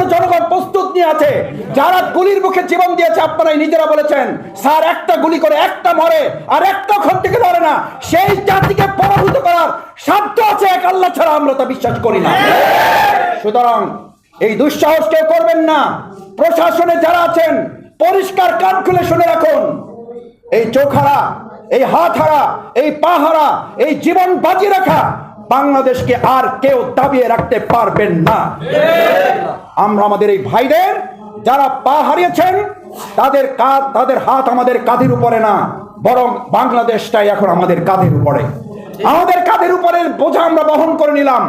জন্য জনগণ প্রস্তুত নিয়ে আছে। যারা গুলির মুখে জীবন দিয়েছে আপনারাই নিজেরা বলেছেন, স্যার একটা গুলি করে একটা মরে আর একটা ওখান থেকে ধরে না, সেই জাতিকে পরাভূত করার সাধ্য আছে এক আল্লাহ ছাড়া, আমরা তা বিশ্বাস করি না। সুতরাং এই দুঃসাহস কেউ করবেন না। প্রশাসনে যারা আছেন পরিষ্কার কান খুলে শুনে রাখুন, এই চোখ হারা, এই হাত হারা, এই পা হারা, এই জীবন বাজি রাখা বাংলাদেশকে আর কেউ দাবিয়ে রাখতে পারবেন না। আমরা আমাদের এই ভাইদের যারা পা হারিয়েছেন তাদের হাত আমাদের কাঁধের উপরে না, বরং বাংলাদেশটাই এখন আমাদের কাঁধের উপরে। আমাদের কাঁধের উপরে বোঝা আমরা বহন করে নিলাম,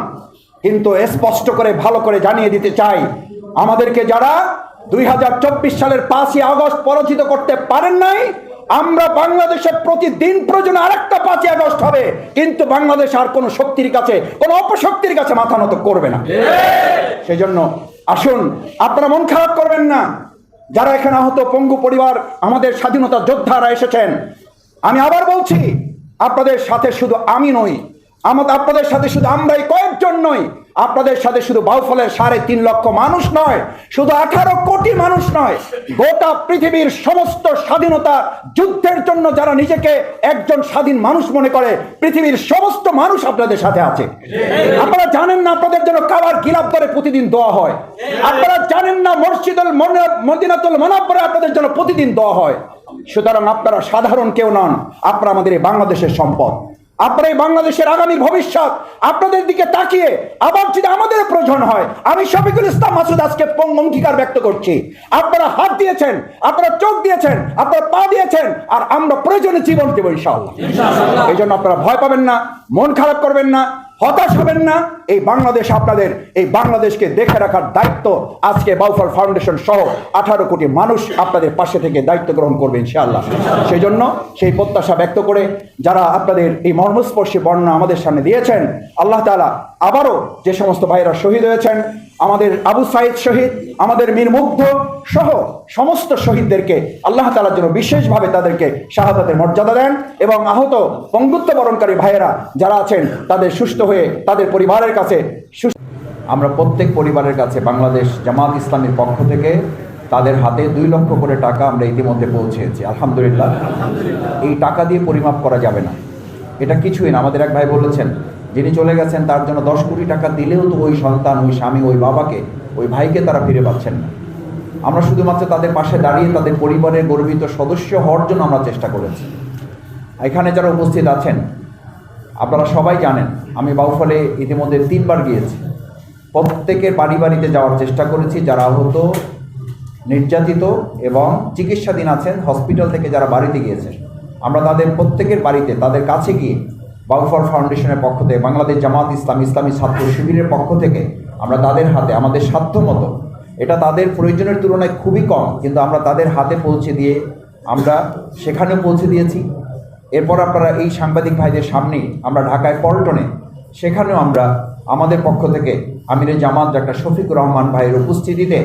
কিন্তু স্পষ্ট করে ভালো করে জানিয়ে দিতে চাই, আমাদেরকে যারা 2024 সালের 5ই আগস্ট পরাজিত করতে পারেন নাই, আমরা বাংলাদেশে প্রতিদিন প্রয়োজনে আরেকটা 5ই আগস্ট হবে, কিন্তু বাংলাদেশ আর কোনো শক্তির কাছে, কোনো অপশক্তির কাছে মাথা নত করবে না। সেই জন্য আসুন, আপনারা মন খারাপ করবেন না। যারা এখানে আহত পঙ্গু পরিবার, আমাদের স্বাধীনতা যোদ্ধারা এসেছেন, আমি আবার বলছি, আপনাদের সাথে শুধু আমি নই, আপনাদের সাথে শুধু আমরাই কয়েকজন নই, আপনাদের সাথে শুধু বাউফলের 3.5 লক্ষ মানুষ নয়, শুধু 18 কোটি মানুষ নয়, গোটা পৃথিবীর সমস্ত স্বাধীনতা যুদ্ধের জন্য যারা নিজেকে একজন স্বাধীন মানুষ মনে করে, পৃথিবীর সমস্ত মানুষ আপনাদের সাথে আছে। আপনারা জানেন না আপনাদের জন্য কাবার গিলাফ করে প্রতিদিন দোয়া হয়? আপনারা জানেন না মদিনাতুল মুনাওয়ারায় আপনাদের জন্য প্রতিদিন দোয়া হয়? সুতরাং আপনারা সাধারণ কেউ নন, আপনারা আমাদের এই বাংলাদেশের সম্পদ, আপনার এই বাংলাদেশের আগামী ভবিষ্যৎ। আপনাদের দিকে তাকিয়ে আবার যদি আমাদের প্রয়োজন হয়, আমি শফিকুল ইসলাম মাসুদ আজকে অঙ্গীকার ব্যক্ত করছি, আপনারা হাত দিয়েছেন, আপনারা চোখ দিয়েছেন, আপনারা পা দিয়েছেন, আর আমরা প্রয়োজনে জীবন দেব ইনশাআল্লাহ। এই জন্য আপনারা ভয় পাবেন না, মন খারাপ করবেন না, হতাশ হবেন না। এই বাংলাদেশ আপনাদের, এই বাংলাদেশকে দেখে রাখার দায়িত্ব আজকে বাউফল ফাউন্ডেশন সহ 18 কোটি মানুষ আপনাদের পাশে থেকে দায়িত্ব গ্রহণ করবে ইনশাআল্লাহ। সেই জন্য সেই প্রত্যাশা ব্যক্ত করে যারা আপনাদের এই মর্মস্পর্শী বর্ণনা আমাদের সামনে দিয়েছেন, আল্লাহ তাআলা আবারও যে সমস্ত ভাইরা শহীদ হয়েছেন, আমাদের আবু সাইদ শহীদ, আমাদের মীর মুগ্ধ সহ সমস্ত শহীদদেরকে আল্লাহ তাআলার জন্য বিশেষভাবে তাদেরকে শাহাদাতের মর্যাদা দেন, এবং আহত পঙ্গুত্ব বরণকারী ভাইয়েরা যারা আছেন তাদের সুস্থ হয়ে তাদের পরিবারের কাছে। আমরা প্রত্যেক পরিবারের কাছে বাংলাদেশ জামাত ইসলামীর পক্ষ থেকে তাদের হাতে 2 লক্ষ করে টাকা আমরা ইতিমধ্যে পৌঁছেছি, আলহামদুলিল্লাহ। এই টাকা দিয়ে পরিমাপ করা যাবে না, এটা কিছুই না। আমাদের এক ভাই বলেছেন, যিনি চলে গেছেন তার জন্য 10 কোটি টাকা দিলেও তো ওই সন্তান, ওই স্বামী, ওই বাবাকে, ওই ভাইকে তারা ফিরে পাচ্ছেন না। আমরা শুধুমাত্র তাদের পাশে দাঁড়িয়ে তাদের পরিবারের গর্বিত সদস্য হওয়ার জন্য আমরা চেষ্টা করেছি। এখানে যারা উপস্থিত আছেন আপনারা সবাই জানেন, আমি বাউফলে ইতিমধ্যে 3 বার গিয়েছি। প্রত্যেকের বাড়ি বাড়িতে যাওয়ার চেষ্টা করেছি, যারা আহত, নির্যাতিত এবং চিকিৎসাধীন আছেন, হসপিটাল থেকে যারা বাড়িতে গিয়েছেন, আমরা তাদের প্রত্যেকের বাড়িতে তাদের কাছে গিয়ে বাউফল ফাউন্ডেশনের পক্ষ থেকে, বাংলাদেশ জামাত ইসলামী ছাত্র শিবিরের পক্ষ থেকে আমরা তাদের হাতে আমাদের সাধ্য মতো, এটা তাদের প্রয়োজনের তুলনায় খুবই কম, কিন্তু আমরা তাদের হাতে পৌঁছে দিয়ে আমরা সেখানেও পৌঁছে দিয়েছি। এরপর আপনারা এই সাংবাদিক ভাইদের সামনে আমরা ঢাকায় পল্টনে, সেখানেও আমরা আমাদের পক্ষ থেকে আমিরে জামাত ডাক্তার শফিকুর রহমান ভাইয়ের উপস্থিতিতে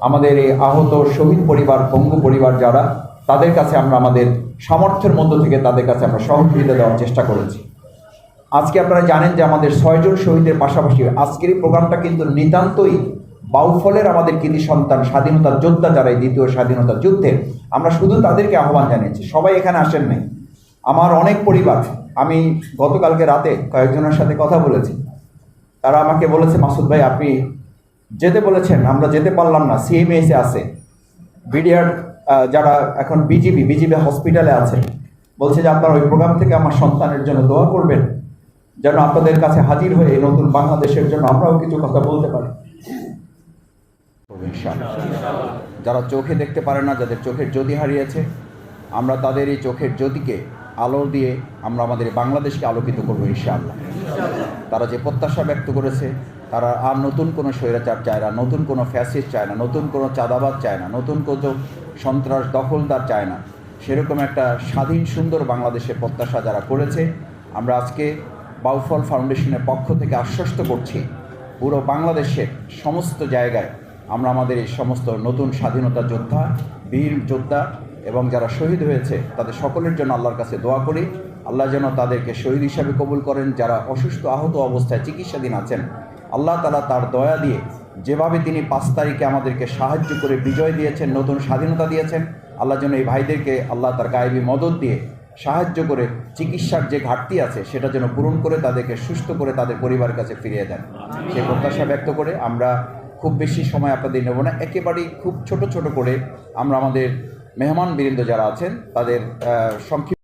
আমাদের এই আহত শহীদ পরিবার, পঙ্গু পরিবার যারা, তাদের কাছে আমরা আমাদের সামর্থ্যের মধ্য থেকে তাদের কাছে আমরা সহযোগিতা দেওয়ার চেষ্টা করেছি। আজকে আপনারা জানেন যে আমাদের 6 জন শহীদের পাশাপাশি আজকের এই প্রোগ্রামটা কিন্তু নিতান্তই বাউফলের আমাদের কৃতি সন্তান স্বাধীনতা যোদ্ধা যারা এই দ্বিতীয় স্বাধীনতা যুদ্ধে, আমরা শুধু তাদেরকে আহ্বান জানিয়েছি। সবাই এখানে আসেন নাই, আমার অনেক পরিবার, আমি গতকালকে রাতে কয়েকজনের সাথে কথা বলেছি, তারা আমাকে বলেছে, মাসুদ ভাই আপনি যেতে বলেছেন, আমরা যেতে পারলাম না, সিএমএসে আছে, বিডিআর যারা এখন বিজিবি হসপিটালে আছে, বলছে যে আপনারা ওই প্রোগ্রাম থেকে আমার সন্তানের জন্য দোয়া করবেন, যেন আপনাদের কাছে হাজির হয়ে এই নতুন বাংলাদেশের জন্য আমরাও কিছু কথা বলতে পারি। যারা চোখে দেখতে পারে না, যাদের চোখের জ্যোতি হারিয়েছে, আমরা তাদের এই চোখের জ্যোতিকে আলো দিয়ে আমরা আমাদের বাংলাদেশকে আলোকিত করবো ইনশাআল্লাহ। তারা যে প্রত্যাশা ব্যক্ত করেছে, তারা আর নতুন কোনো স্বৈরাচার চায় না, নতুন কোনো ফ্যাসিস্ট চায় না, নতুন কোনো চাঁদাবাজ চায় না, নতুন কোনো সন্ত্রাস দখলদার চায় না, সেরকম একটা স্বাধীন সুন্দর বাংলাদেশের প্রত্যাশা যারা করেছে, আমরা আজকে বাউফল ফাউন্ডেশনের পক্ষ থেকে আশ্বস্ত করছি, পুরো বাংলাদেশের সমস্ত জায়গায় আমরা আমাদের এই সমস্ত নতুন স্বাধীনতা যোদ্ধা, বীর যোদ্ধা এবং যারা শহীদ হয়েছে তাদের সকলের জন্য আল্লাহর কাছে দোয়া করি, আল্লাহ যেন তাদেরকে শহীদ হিসাবে কবুল করেন। যারা অসুস্থ আহত অবস্থায় চিকিৎসাধীন আছেন, আল্লাহ তাআলা তার দয়া দিয়ে যেভাবে তিনি 5 তারিখে আমাদেরকে সাহায্য করে বিজয় দিয়েছেন, নতুন স্বাধীনতা দিয়েছেন, আল্লাহ যেন এই ভাইদেরকে আল্লাহ তার গায়েবী মদদ দিয়ে সাহায্য করে চিকিৎসার যে ঘাটতি আছে সেটা যেন পূরণ করে তাদেরকে সুস্থ করে তাদের পরিবারের কাছে ফিরিয়ে দেন, সেই প্রত্যাশা ব্যক্ত করে আমরা খুব বেশি সময় আপনাদের নেব না, একেবারেই খুব ছোট ছোট করে আমরা আমাদের মেহমান বীরেন্দ্র যারা আছেন তাদের সংক্ষিপ্ত